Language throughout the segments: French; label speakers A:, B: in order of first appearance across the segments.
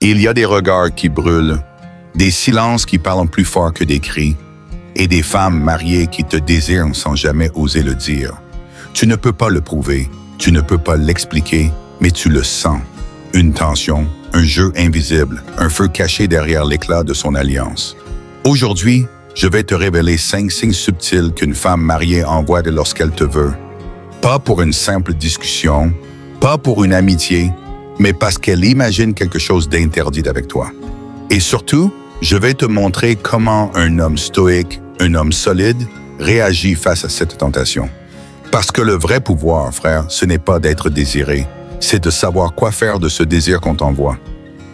A: Il y a des regards qui brûlent, des silences qui parlent plus fort que des cris, et des femmes mariées qui te désirent sans jamais oser le dire. Tu ne peux pas le prouver, tu ne peux pas l'expliquer, mais tu le sens. Une tension, un jeu invisible, un feu caché derrière l'éclat de son alliance. Aujourd'hui, je vais te révéler 5 signes subtils qu'une femme mariée envoie lorsqu'elle te veut. Pas pour une simple discussion, pas pour une amitié, mais parce qu'elle imagine quelque chose d'interdit avec toi. Et surtout, je vais te montrer comment un homme stoïque, un homme solide, réagit face à cette tentation. Parce que le vrai pouvoir, frère, ce n'est pas d'être désiré, c'est de savoir quoi faire de ce désir qu'on t'envoie.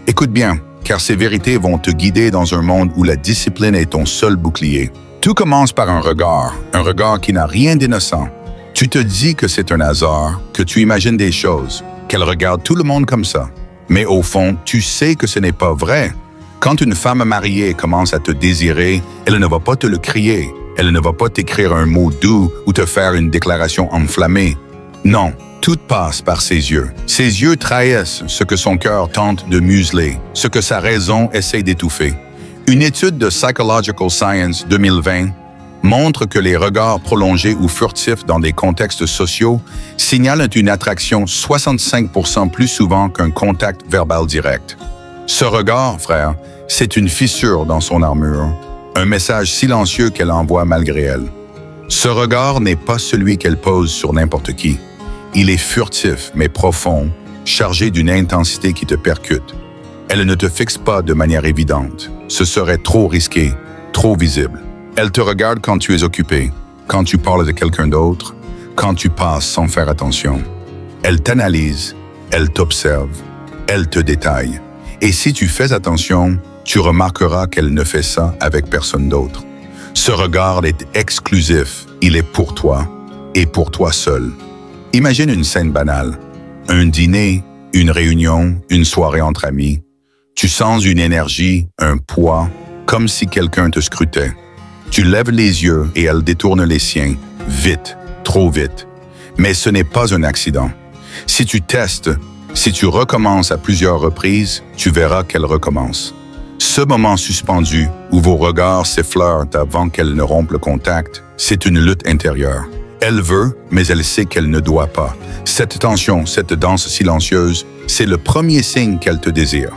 A: Écoute bien, car ces vérités vont te guider dans un monde où la discipline est ton seul bouclier. Tout commence par un regard qui n'a rien d'innocent. Tu te dis que c'est un hasard, que tu imagines des choses, qu'elle regarde tout le monde comme ça. Mais au fond, tu sais que ce n'est pas vrai. Quand une femme mariée commence à te désirer, elle ne va pas te le crier. Elle ne va pas t'écrire un mot doux ou te faire une déclaration enflammée. Non, tout passe par ses yeux. Ses yeux trahissent ce que son cœur tente de museler, ce que sa raison essaie d'étouffer. Une étude de Psychological Science 2020 montre que les regards prolongés ou furtifs dans des contextes sociaux signalent une attraction 65% plus souvent qu'un contact verbal direct. Ce regard, frère, c'est une fissure dans son armure, un message silencieux qu'elle envoie malgré elle. Ce regard n'est pas celui qu'elle pose sur n'importe qui. Il est furtif mais profond, chargé d'une intensité qui te percute. Elle ne te fixe pas de manière évidente. Ce serait trop risqué, trop visible. Elle te regarde quand tu es occupé, quand tu parles de quelqu'un d'autre, quand tu passes sans faire attention. Elle t'analyse, elle t'observe, elle te détaille. Et si tu fais attention, tu remarqueras qu'elle ne fait ça avec personne d'autre. Ce regard est exclusif, il est pour toi et pour toi seul. Imagine une scène banale, un dîner, une réunion, une soirée entre amis. Tu sens une énergie, un poids, comme si quelqu'un te scrutait. Tu lèves les yeux et elle détourne les siens, vite, trop vite. Mais ce n'est pas un accident. Si tu testes, si tu recommences à plusieurs reprises, tu verras qu'elle recommence. Ce moment suspendu, où vos regards s'effleurent avant qu'elle ne rompe le contact, c'est une lutte intérieure. Elle veut, mais elle sait qu'elle ne doit pas. Cette tension, cette danse silencieuse, c'est le premier signe qu'elle te désire.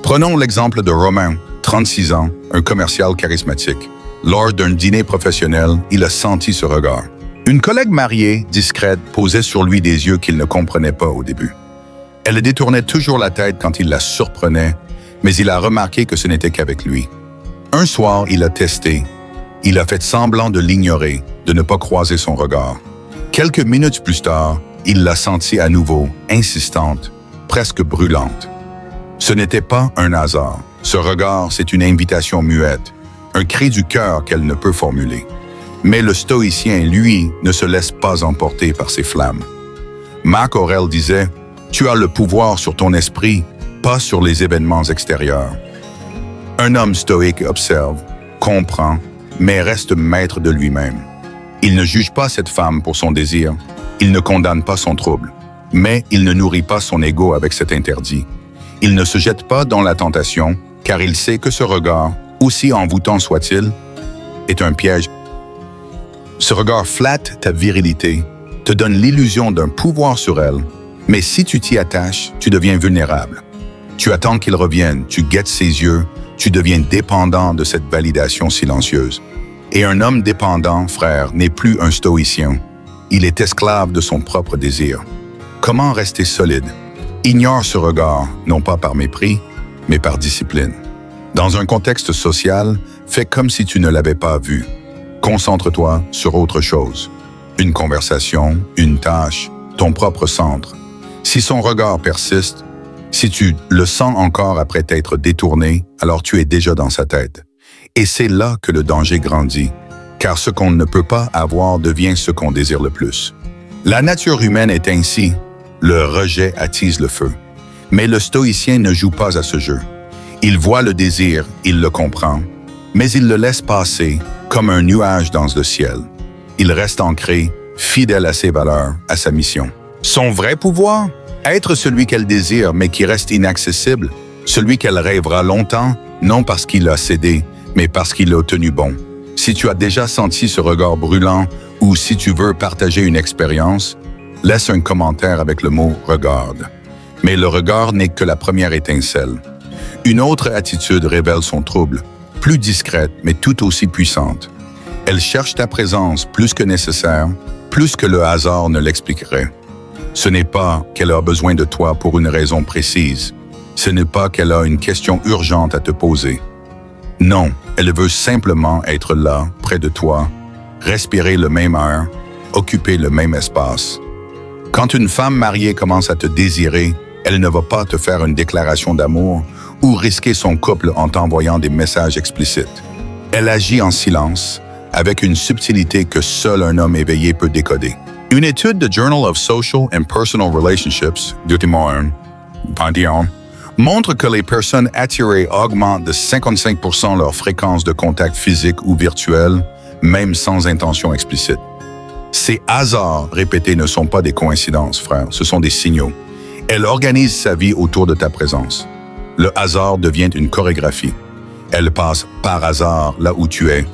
A: Prenons l'exemple de Romain, 36 ans, un commercial charismatique. Lors d'un dîner professionnel, il a senti ce regard. Une collègue mariée, discrète, posait sur lui des yeux qu'il ne comprenait pas au début. Elle détournait toujours la tête quand il la surprenait, mais il a remarqué que ce n'était qu'avec lui. Un soir, il a testé. Il a fait semblant de l'ignorer, de ne pas croiser son regard. Quelques minutes plus tard, il l'a sentie à nouveau, insistante, presque brûlante. Ce n'était pas un hasard. Ce regard, c'est une invitation muette, un cri du cœur qu'elle ne peut formuler. Mais le stoïcien, lui, ne se laisse pas emporter par ces flammes. Marc Aurèle disait « Tu as le pouvoir sur ton esprit, pas sur les événements extérieurs. » Un homme stoïque observe, comprend, mais reste maître de lui-même. Il ne juge pas cette femme pour son désir, il ne condamne pas son trouble, mais il ne nourrit pas son ego avec cet interdit. Il ne se jette pas dans la tentation, car il sait que ce regard, aussi envoûtant soit-il, est un piège. Ce regard flatte ta virilité, te donne l'illusion d'un pouvoir sur elle, mais si tu t'y attaches, tu deviens vulnérable. Tu attends qu'il revienne, tu guettes ses yeux, tu deviens dépendant de cette validation silencieuse. Et un homme dépendant, frère, n'est plus un stoïcien. Il est esclave de son propre désir. Comment rester solide? Ignore ce regard, non pas par mépris, mais par discipline. Dans un contexte social, fais comme si tu ne l'avais pas vu. Concentre-toi sur autre chose. Une conversation, une tâche, ton propre centre. Si son regard persiste, si tu le sens encore après t'être détourné, alors tu es déjà dans sa tête. Et c'est là que le danger grandit, car ce qu'on ne peut pas avoir devient ce qu'on désire le plus. La nature humaine est ainsi. Le rejet attise le feu. Mais le stoïcien ne joue pas à ce jeu. Il voit le désir, il le comprend, mais il le laisse passer comme un nuage dans le ciel. Il reste ancré, fidèle à ses valeurs, à sa mission. Son vrai pouvoir? Être celui qu'elle désire mais qui reste inaccessible, Celui qu'elle rêvera longtemps, non parce qu'il a cédé, mais parce qu'il l'a tenu bon. Si tu as déjà senti ce regard brûlant ou si tu veux partager une expérience, laisse un commentaire avec le mot « regarde ». Mais le regard n'est que la première étincelle. Une autre attitude révèle son trouble, plus discrète mais tout aussi puissante. Elle cherche ta présence plus que nécessaire, plus que le hasard ne l'expliquerait. Ce n'est pas qu'elle a besoin de toi pour une raison précise. Ce n'est pas qu'elle a une question urgente à te poser. Non, elle veut simplement être là, près de toi, respirer le même air, occuper le même espace. Quand une femme mariée commence à te désirer, elle ne va pas te faire une déclaration d'amour ou risquer son couple en t'envoyant des messages explicites. Elle agit en silence, avec une subtilité que seul un homme éveillé peut décoder. Une étude de Journal of Social and Personal Relationships, montre que les personnes attirées augmentent de 55% leur fréquence de contact physique ou virtuel, même sans intention explicite. Ces hasards répétés ne sont pas des coïncidences, frère, ce sont des signaux. Elle organise sa vie autour de ta présence. Le hasard devient une chorégraphie. Elle passe par hasard là où tu es,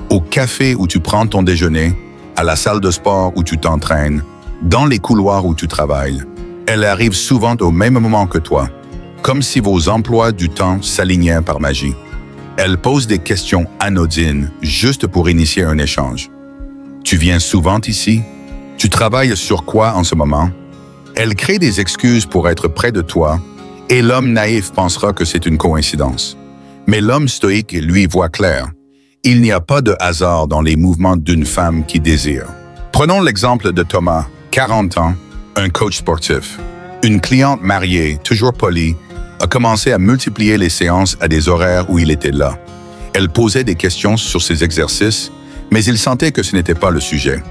A: au café où tu prends ton déjeuner, à la salle de sport où tu t'entraînes, dans les couloirs où tu travailles. Elle arrive souvent au même moment que toi, comme si vos emplois du temps s'alignaient par magie. Elle pose des questions anodines juste pour initier un échange. Tu viens souvent ici? Tu travailles sur quoi en ce moment? Elle crée des excuses pour être près de toi et l'homme naïf pensera que c'est une coïncidence. Mais l'homme stoïque, lui, voit clair. Il n'y a pas de hasard dans les mouvements d'une femme qui désire. Prenons l'exemple de Thomas, 40 ans, un coach sportif. Une cliente mariée, toujours polie, a commencé à multiplier les séances à des horaires où il était là. Elle posait des questions sur ses exercices, mais il sentait que ce n'était pas le sujet.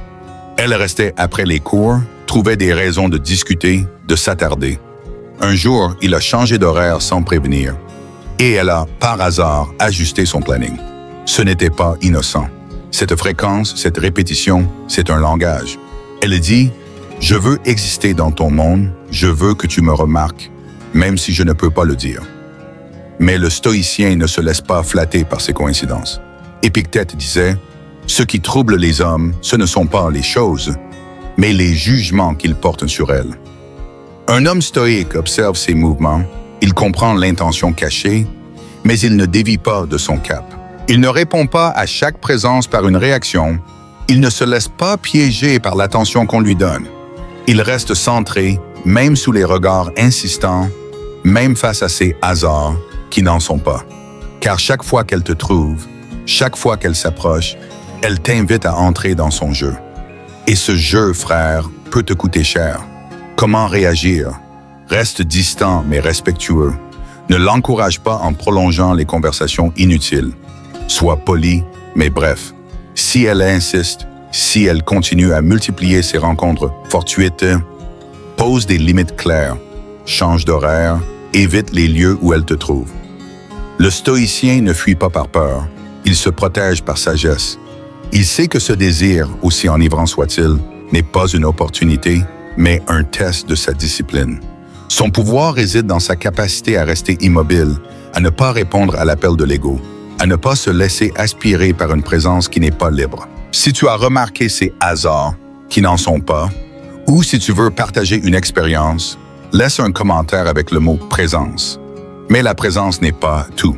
A: Elle restait après les cours, trouvait des raisons de discuter, de s'attarder. Un jour, il a changé d'horaire sans prévenir, et elle a, par hasard, ajusté son planning. Ce n'était pas innocent. Cette fréquence, cette répétition, c'est un langage. Elle dit « Je veux exister dans ton monde, je veux que tu me remarques, même si je ne peux pas le dire. » Mais le stoïcien ne se laisse pas flatter par ces coïncidences. Épictète disait « Ce qui trouble les hommes, ce ne sont pas les choses, mais les jugements qu'ils portent sur elles. » Un homme stoïque observe ses mouvements, il comprend l'intention cachée, mais il ne dévie pas de son cap. Il ne répond pas à chaque présence par une réaction, il ne se laisse pas piéger par l'attention qu'on lui donne. Il reste centré, même sous les regards insistants, même face à ces hasards qui n'en sont pas. Car chaque fois qu'elle te trouve, chaque fois qu'elle s'approche, elle t'invite à entrer dans son jeu. Et ce jeu, frère, peut te coûter cher. Comment réagir? Reste distant mais respectueux. Ne l'encourage pas en prolongeant les conversations inutiles. Sois poli, mais bref. Si elle insiste, si elle continue à multiplier ses rencontres fortuites, pose des limites claires, change d'horaire, évite les lieux où elle te trouve. Le stoïcien ne fuit pas par peur, il se protège par sagesse. Il sait que ce désir, aussi enivrant soit-il, n'est pas une opportunité, mais un test de sa discipline. Son pouvoir réside dans sa capacité à rester immobile, à ne pas répondre à l'appel de l'ego, à ne pas se laisser aspirer par une présence qui n'est pas libre. Si tu as remarqué ces hasards, qui n'en sont pas, ou si tu veux partager une expérience, laisse un commentaire avec le mot « présence ». Mais la présence n'est pas tout.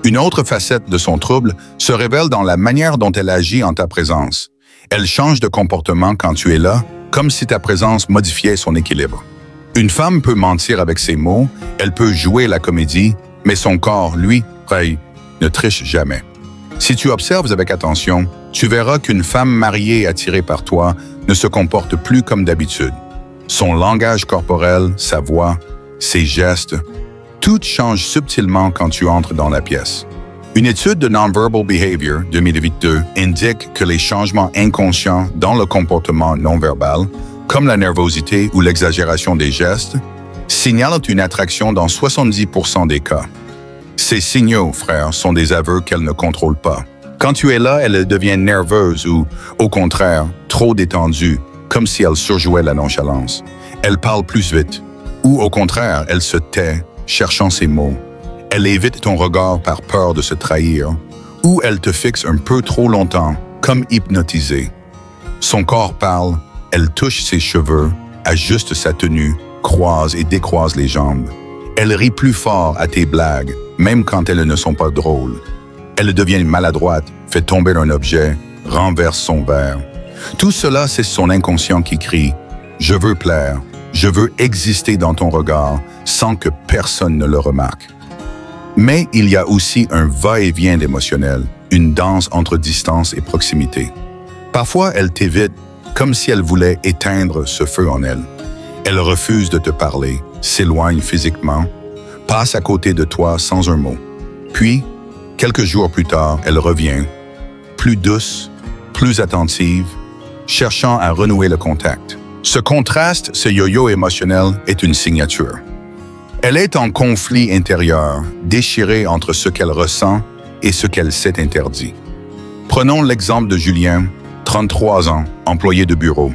A: Une autre facette de son trouble se révèle dans la manière dont elle agit en ta présence. Elle change de comportement quand tu es là, comme si ta présence modifiait son équilibre. Une femme peut mentir avec ses mots, elle peut jouer la comédie, mais son corps, lui, ne triche jamais. Si tu observes avec attention, tu verras qu'une femme mariée attirée par toi ne se comporte plus comme d'habitude. Son langage corporel, sa voix, ses gestes, tout change subtilement quand tu entres dans la pièce. Une étude de Nonverbal Behavior 2022 indique que les changements inconscients dans le comportement non-verbal, comme la nervosité ou l'exagération des gestes, signalent une attraction dans 70% des cas. Ces signaux, frère, sont des aveux qu'elle ne contrôle pas. Quand tu es là, elle devient nerveuse ou, au contraire, trop détendue, comme si elle surjouait la nonchalance. Elle parle plus vite. Ou, au contraire, elle se tait, cherchant ses mots. Elle évite ton regard par peur de se trahir, ou elle te fixe un peu trop longtemps, comme hypnotisée. Son corps parle, elle touche ses cheveux, ajuste sa tenue, croise et décroise les jambes. Elle rit plus fort à tes blagues, même quand elles ne sont pas drôles. Elle devient maladroite, fait tomber un objet, renverse son verre. Tout cela, c'est son inconscient qui crie « Je veux plaire, je veux exister dans ton regard sans que personne ne le remarque. » Mais il y a aussi un va-et-vient d'émotionnel, une danse entre distance et proximité. Parfois, elle t'évite comme si elle voulait éteindre ce feu en elle. Elle refuse de te parler, s'éloigne physiquement, passe à côté de toi sans un mot. Puis, quelques jours plus tard, elle revient, plus douce, plus attentive, cherchant à renouer le contact. Ce contraste, ce yo-yo émotionnel, est une signature. Elle est en conflit intérieur, déchirée entre ce qu'elle ressent et ce qu'elle s'est interdit. Prenons l'exemple de Julien, 33 ans, employé de bureau.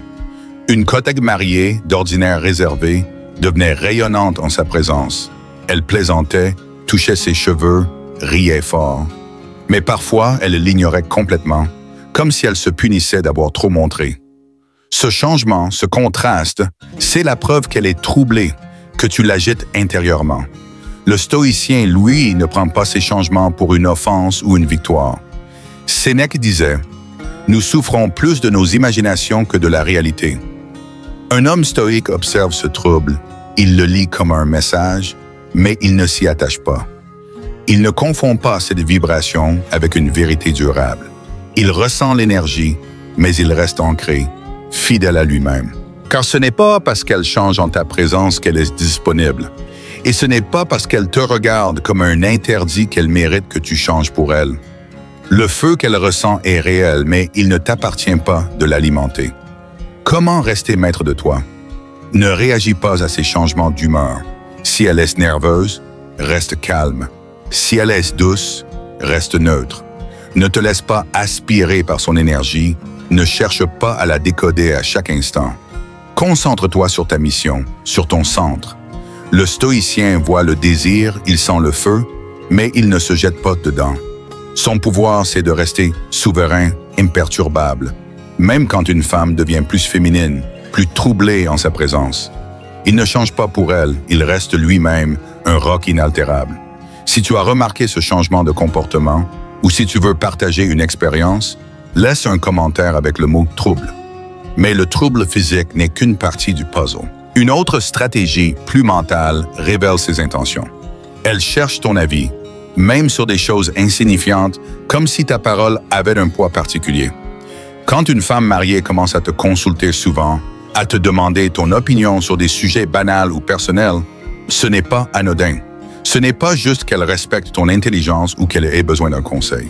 A: Une collègue mariée, d'ordinaire réservée, devenait rayonnante en sa présence. Elle plaisantait, touchait ses cheveux, riait fort. Mais parfois, elle l'ignorait complètement, comme si elle se punissait d'avoir trop montré. Ce changement, ce contraste, c'est la preuve qu'elle est troublée, que tu l'agites intérieurement. Le stoïcien, lui, ne prend pas ces changements pour une offense ou une victoire. Sénèque disait « Nous souffrons plus de nos imaginations que de la réalité. » Un homme stoïque observe ce trouble, il le lit comme un message, mais il ne s'y attache pas. Il ne confond pas cette vibration avec une vérité durable. Il ressent l'énergie, mais il reste ancré, fidèle à lui-même. Car ce n'est pas parce qu'elle change en ta présence qu'elle est disponible. Et ce n'est pas parce qu'elle te regarde comme un interdit qu'elle mérite que tu changes pour elle. Le feu qu'elle ressent est réel, mais il ne t'appartient pas de l'alimenter. Comment rester maître de toi? Ne réagis pas à ces changements d'humeur. Si elle est nerveuse, reste calme. Si elle est douce, reste neutre. Ne te laisse pas aspirer par son énergie. Ne cherche pas à la décoder à chaque instant. Concentre-toi sur ta mission, sur ton centre. Le stoïcien voit le désir, il sent le feu, mais il ne se jette pas dedans. Son pouvoir, c'est de rester souverain, imperturbable, même quand une femme devient plus féminine, plus troublée en sa présence. Il ne change pas pour elle, il reste lui-même un roc inaltérable. Si tu as remarqué ce changement de comportement, ou si tu veux partager une expérience, laisse un commentaire avec le mot « trouble ». Mais le trouble physique n'est qu'une partie du puzzle. Une autre stratégie, plus mentale, révèle ses intentions. Elle cherche ton avis, même sur des choses insignifiantes, comme si ta parole avait un poids particulier. Quand une femme mariée commence à te consulter souvent, à te demander ton opinion sur des sujets banals ou personnels, ce n'est pas anodin. Ce n'est pas juste qu'elle respecte ton intelligence ou qu'elle ait besoin d'un conseil.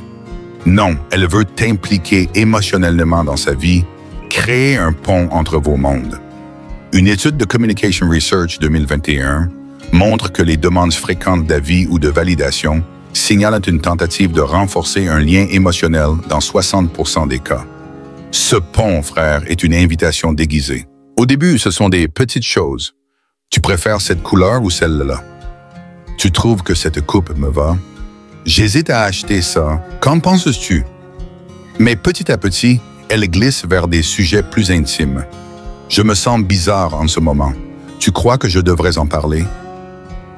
A: Non, elle veut t'impliquer émotionnellement dans sa vie, créer un pont entre vos mondes. Une étude de Communication Research 2021 montre que les demandes fréquentes d'avis ou de validation signalent une tentative de renforcer un lien émotionnel dans 60% des cas. Ce pont, frère, est une invitation déguisée. Au début, ce sont des petites choses. Tu préfères cette couleur ou celle-là? Tu trouves que cette coupe me va? J'hésite à acheter ça. Qu'en penses-tu? Mais petit à petit, elle glisse vers des sujets plus intimes. Je me sens bizarre en ce moment. Tu crois que je devrais en parler?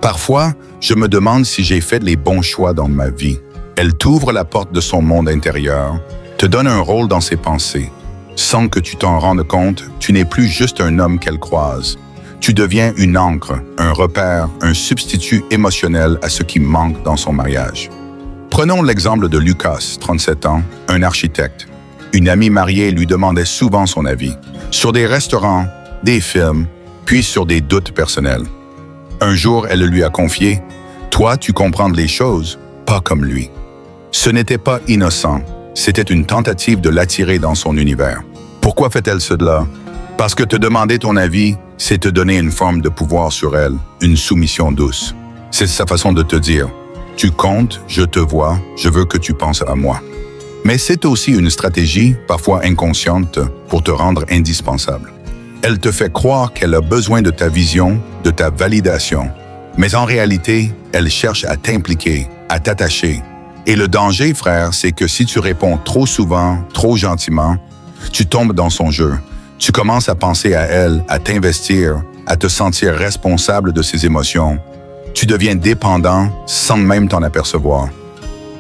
A: Parfois, je me demande si j'ai fait les bons choix dans ma vie. Elle t'ouvre la porte de son monde intérieur, te donne un rôle dans ses pensées. Sans que tu t'en rendes compte, tu n'es plus juste un homme qu'elle croise. Tu deviens une ancre, un repère, un substitut émotionnel à ce qui manque dans son mariage. Prenons l'exemple de Lucas, 37 ans, un architecte. Une amie mariée lui demandait souvent son avis, sur des restaurants, des films, puis sur des doutes personnels. Un jour, elle lui a confié « Toi, tu comprends les choses, pas comme lui ». Ce n'était pas innocent, c'était une tentative de l'attirer dans son univers. Pourquoi fait-elle cela? Parce que te demander ton avis, c'est te donner une forme de pouvoir sur elle, une soumission douce. C'est sa façon de te dire « Tu comptes, je te vois, je veux que tu penses à moi ». Mais c'est aussi une stratégie, parfois inconsciente, pour te rendre indispensable. Elle te fait croire qu'elle a besoin de ta vision, de ta validation, Mais en réalité, elle cherche à t'impliquer, à t'attacher. Et le danger, frère, c'est que si tu réponds trop souvent, trop gentiment, tu tombes dans son jeu. Tu commences à penser à elle, à t'investir, à te sentir responsable de ses émotions. Tu deviens dépendant sans même t'en apercevoir.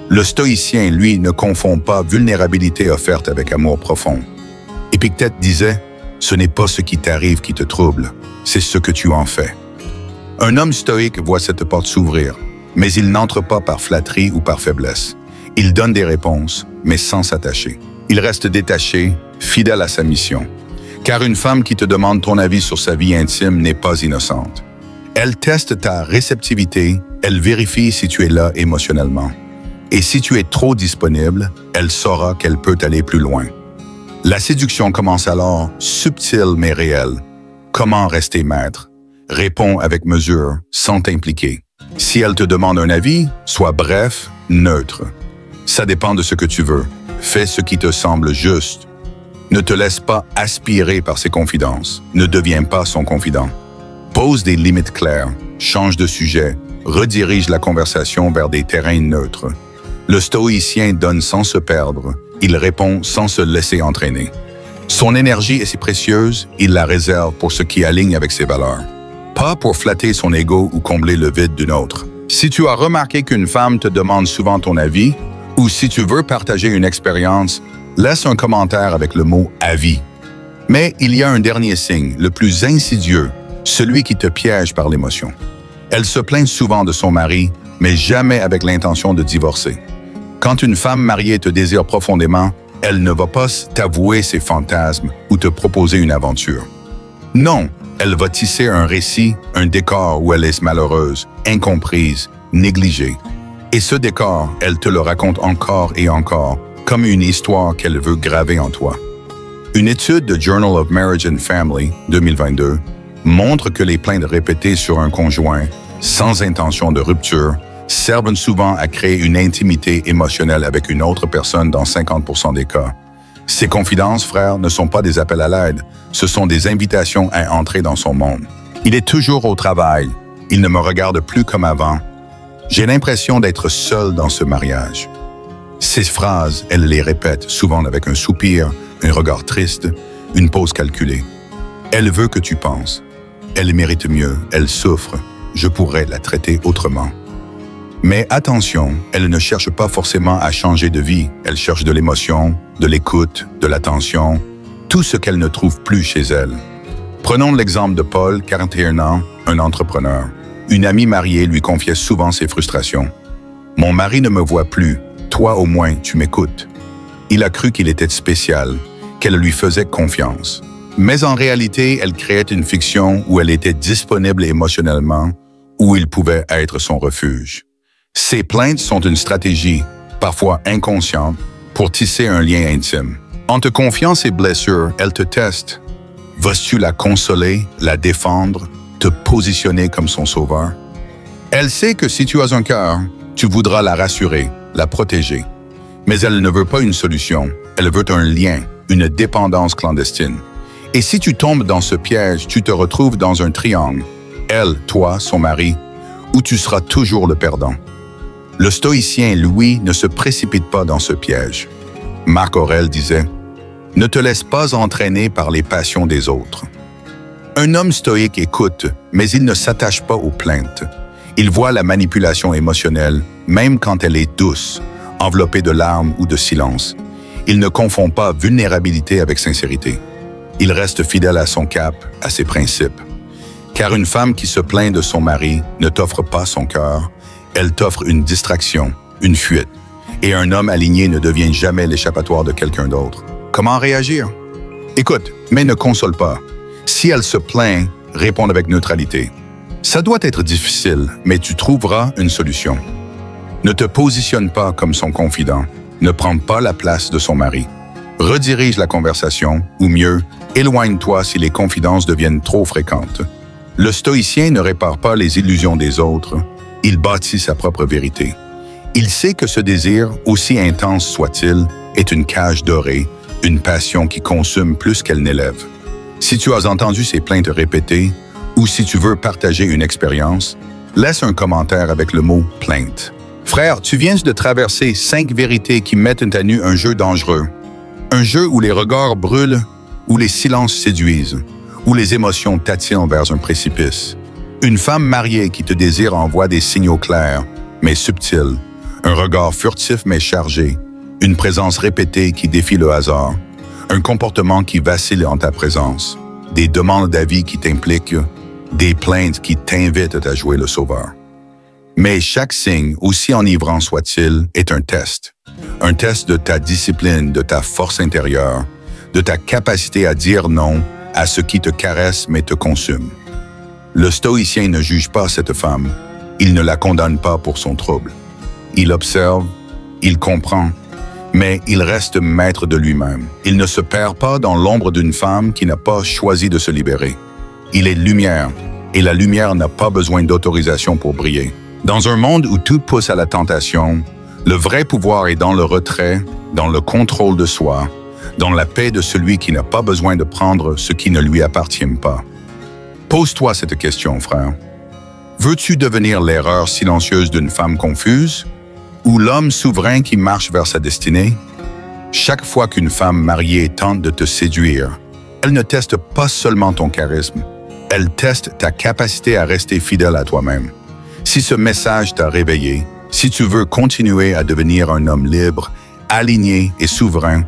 A: Le stoïcien, lui, ne confond pas vulnérabilité offerte avec amour profond. Épictète disait, « Ce n'est pas ce qui t'arrive qui te trouble, c'est ce que tu en fais. » Un homme stoïque voit cette porte s'ouvrir, mais il n'entre pas par flatterie ou par faiblesse. Il donne des réponses, mais sans s'attacher. Il reste détaché, fidèle à sa mission. Car une femme qui te demande ton avis sur sa vie intime n'est pas innocente. Elle teste ta réceptivité, elle vérifie si tu es là émotionnellement. Et si tu es trop disponible, elle saura qu'elle peut aller plus loin. La séduction commence alors, subtile mais réelle. Comment rester maître? Réponds avec mesure, sans t'impliquer. Si elle te demande un avis, sois bref, neutre. Ça dépend de ce que tu veux. Fais ce qui te semble juste. Ne te laisse pas aspirer par ses confidences. Ne deviens pas son confident. Pose des limites claires, change de sujet, redirige la conversation vers des terrains neutres. Le stoïcien donne sans se perdre, il répond sans se laisser entraîner. Son énergie est si précieuse, il la réserve pour ce qui aligne avec ses valeurs. Pas pour flatter son ego ou combler le vide d'une autre. Si tu as remarqué qu'une femme te demande souvent ton avis, ou si tu veux partager une expérience, laisse un commentaire avec le mot « avis ». Mais il y a un dernier signe, le plus insidieux, celui qui te piège par l'émotion. Elle se plaint souvent de son mari, mais jamais avec l'intention de divorcer. Quand une femme mariée te désire profondément, elle ne va pas t'avouer ses fantasmes ou te proposer une aventure. Non, elle va tisser un récit, un décor où elle est malheureuse, incomprise, négligée. Et ce décor, elle te le raconte encore et encore, comme une histoire qu'elle veut graver en toi. Une étude de Journal of Marriage and Family, 2022, montre que les plaintes répétées sur un conjoint, sans intention de rupture, servent souvent à créer une intimité émotionnelle avec une autre personne dans 50% des cas. Ces confidences, frère, ne sont pas des appels à l'aide, ce sont des invitations à entrer dans son monde. Il est toujours au travail, il ne me regarde plus comme avant. J'ai l'impression d'être seul dans ce mariage. Ces phrases, elle les répète, souvent avec un soupir, un regard triste, une pause calculée. Elle veut que tu penses. Elle mérite mieux, elle souffre. Je pourrais la traiter autrement. Mais attention, elle ne cherche pas forcément à changer de vie. Elle cherche de l'émotion, de l'écoute, de l'attention, tout ce qu'elle ne trouve plus chez elle. Prenons l'exemple de Paul, 41 ans, un entrepreneur. Une amie mariée lui confiait souvent ses frustrations. « Mon mari ne me voit plus. Toi, au moins, tu m'écoutes. » Il a cru qu'il était spécial, qu'elle lui faisait confiance. Mais en réalité, elle créait une fiction où elle était disponible émotionnellement, où il pouvait être son refuge. Ces plaintes sont une stratégie, parfois inconsciente, pour tisser un lien intime. En te confiant ses blessures, elle te teste. Vas-tu la consoler, la défendre, te positionner comme son sauveur? Elle sait que si tu as un cœur, tu voudras la rassurer, la protéger. Mais elle ne veut pas une solution, elle veut un lien, une dépendance clandestine. Et si tu tombes dans ce piège, tu te retrouves dans un triangle, elle, toi, son mari, où tu seras toujours le perdant. Le stoïcien, lui, ne se précipite pas dans ce piège. Marc Aurèle disait « Ne te laisse pas entraîner par les passions des autres. » Un homme stoïque écoute, mais il ne s'attache pas aux plaintes. Il voit la manipulation émotionnelle, même quand elle est douce, enveloppée de larmes ou de silence. Il ne confond pas vulnérabilité avec sincérité. Il reste fidèle à son cap, à ses principes. Car une femme qui se plaint de son mari ne t'offre pas son cœur, elle t'offre une distraction, une fuite. Et un homme aligné ne devient jamais l'échappatoire de quelqu'un d'autre. Comment réagir? Écoute, mais ne console pas. Si elle se plaint, réponds avec neutralité. Ça doit être difficile, mais tu trouveras une solution. Ne te positionne pas comme son confident. Ne prends pas la place de son mari. Redirige la conversation, ou mieux, éloigne-toi si les confidences deviennent trop fréquentes. Le stoïcien ne répare pas les illusions des autres, il bâtit sa propre vérité. Il sait que ce désir, aussi intense soit-il, est une cage dorée, une passion qui consume plus qu'elle n'élève. Si tu as entendu ces plaintes répétées, ou si tu veux partager une expérience, Laisse un commentaire avec le mot « plainte ». Frère, tu viens de traverser 5 vérités qui mettent à nu un jeu dangereux. Un jeu où les regards brûlent, où les silences séduisent, où les émotions t'attirent vers un précipice. Une femme mariée qui te désire envoie des signaux clairs, mais subtils. Un regard furtif mais chargé. Une présence répétée qui défie le hasard. Un comportement qui vacille en ta présence. Des demandes d'avis qui t'impliquent. Des plaintes qui t'invitent à jouer le sauveur. Mais chaque signe, aussi enivrant soit-il, est un test. Un test de ta discipline, de ta force intérieure, de ta capacité à dire non à ce qui te caresse mais te consume. Le stoïcien ne juge pas cette femme. Il ne la condamne pas pour son trouble. Il observe, il comprend, mais il reste maître de lui-même. Il ne se perd pas dans l'ombre d'une femme qui n'a pas choisi de se libérer. Il est lumière, et la lumière n'a pas besoin d'autorisation pour briller. Dans un monde où tout pousse à la tentation, le vrai pouvoir est dans le retrait, dans le contrôle de soi, dans la paix de celui qui n'a pas besoin de prendre ce qui ne lui appartient pas. Pose-toi cette question, frère. Veux-tu devenir l'erreur silencieuse d'une femme confuse ou l'homme souverain qui marche vers sa destinée? Chaque fois qu'une femme mariée tente de te séduire, elle ne teste pas seulement ton charisme, elle teste ta capacité à rester fidèle à toi-même. Si ce message t'a réveillé, si tu veux continuer à devenir un homme libre, aligné et souverain,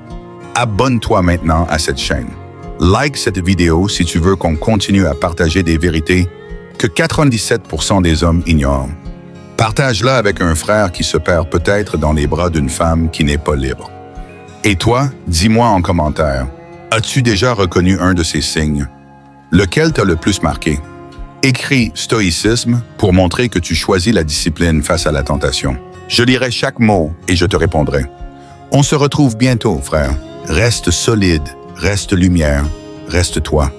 A: abonne-toi maintenant à cette chaîne. Like cette vidéo si tu veux qu'on continue à partager des vérités que 97% des hommes ignorent. Partage-la avec un frère qui se perd peut-être dans les bras d'une femme qui n'est pas libre. Et toi, dis-moi en commentaire, as-tu déjà reconnu un de ces signes? Lequel t'a le plus marqué? Écris « stoïcisme » pour montrer que tu choisis la discipline face à la tentation. Je lirai chaque mot et je te répondrai. On se retrouve bientôt, frère. Reste solide, reste lumière, reste toi.